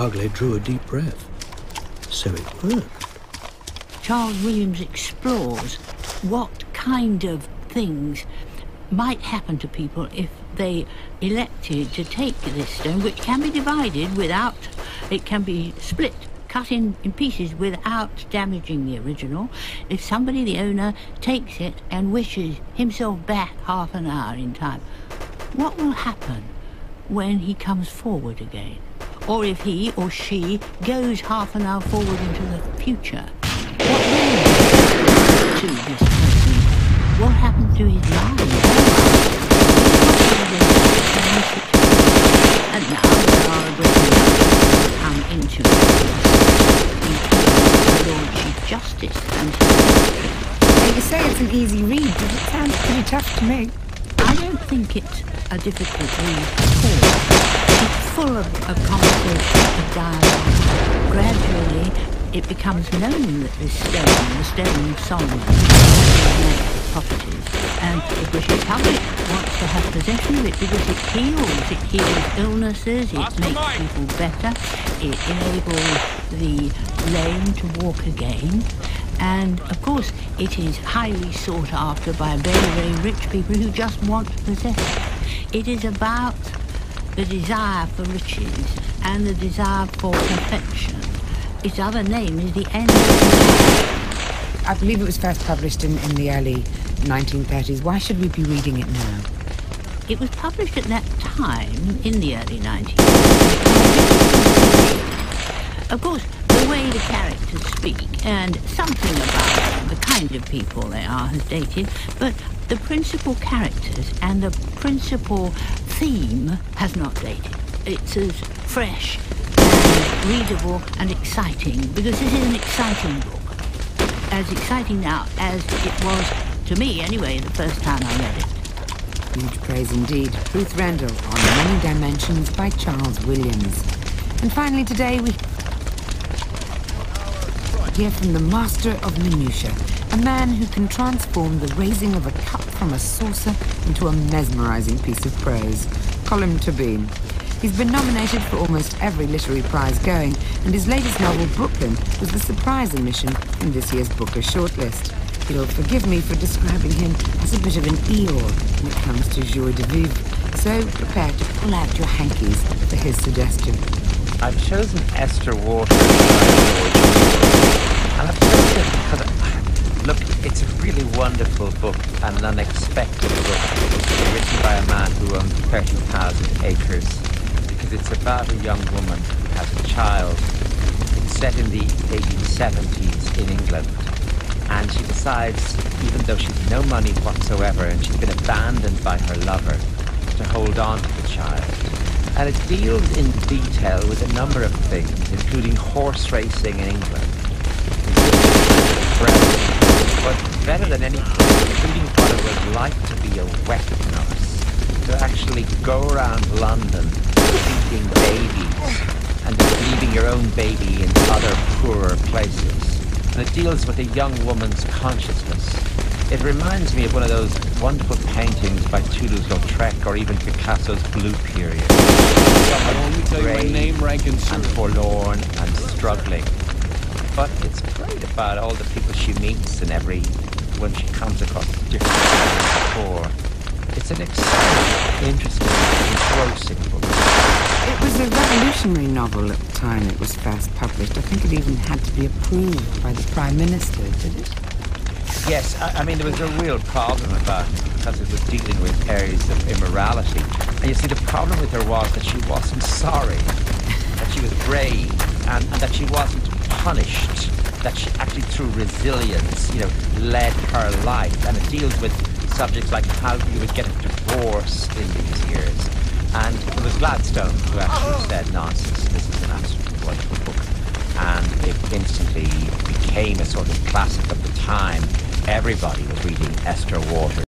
Ugly drew a deep breath. So it worked. Charles Williams explores what kind of things might happen to people if they elected to take this stone, which can be divided without, it can be split, cut in pieces without damaging the original. If somebody, the owner, takes it and wishes himself back half an hour in time, what will happen when he comes forward again? Or if he or she goes half an hour forward into the future, what will happen to this person? What happens to his mind? And now there are a great many come into it, including the Lord Chief Justice and his. You say it's an easy read, but it sounds pretty tough to me. I don't think it's a difficult read at all. It's full of conversation, of dialogue. Gradually, it becomes known that this stone, the Stone of Solomon, has properties, and the British public wants to have possession of it because it heals illnesses, it makes people better, it enables the lame to walk again, and of course it is highly sought after by very, very rich people who just want to possess it. It is about the desire for riches and the desire for perfection. Its other name is the end. I believe it was first published in the early 1930s. Why should we be reading it now? It was published at that time, in the early 1930s. Of course, the way the characters speak and something about the kind of people they are has dated, but the principal characters and the principal theme has not dated. It's as fresh and readable and exciting, because this is an exciting book. As exciting now as it was, to me anyway, the first time I read it. Huge praise indeed. Ruth Rendell on Many Dimensions by Charles Williams. And finally today we hear from the master of minutiae, a man who can transform the raising of a cup from a saucer into a mesmerizing piece of prose. Colm Tóibín. He's been nominated for almost every literary prize going, and his latest novel, Brooklyn, was the surprise omission in this year's Booker shortlist. You'll forgive me for describing him as a bit of an Eeyore when it comes to joie de vivre, so prepare to pull out your hankies for his suggestion. I've chosen Esther Waters, and I've chosen it because, look, it's a really wonderful book and an unexpected book, written by a man who owns 30,000 acres, because it's about a young woman who has a child. It's set in the 1870s in England, and she decides, even though she's no money whatsoever and she's been abandoned by her lover, to hold on to the child. And it deals in detail with a number of things, including horse racing in England, but better than anything, including what it was like to be a wet nurse, to actually go around London feeding babies and leaving your own baby in other poorer places. And it deals with a young woman's consciousness. It reminds me of one of those wonderful paintings by Toulouse-Lautrec or even Picasso's Blue Period. Brave name, rank, and forlorn and struggling. But it's great about all the people she meets and when she comes across different people before. It's an exciting, interesting, engrossing book. It was a revolutionary novel at the time it was first published. I think it even had to be approved by the Prime Minister, did it? Yes, I mean, there was a real problem about it because it was dealing with areas of immorality. And you see, the problem with her was that she wasn't sorry, that she was brave, and that she wasn't punished, that she actually, through resilience, led her life. And it deals with subjects like how you would get a divorce in these years. And it was Gladstone who actually said, nonsense, this is an absolutely wonderful book. And it instantly became a sort of classic of the time. Everybody was reading Esther Waters.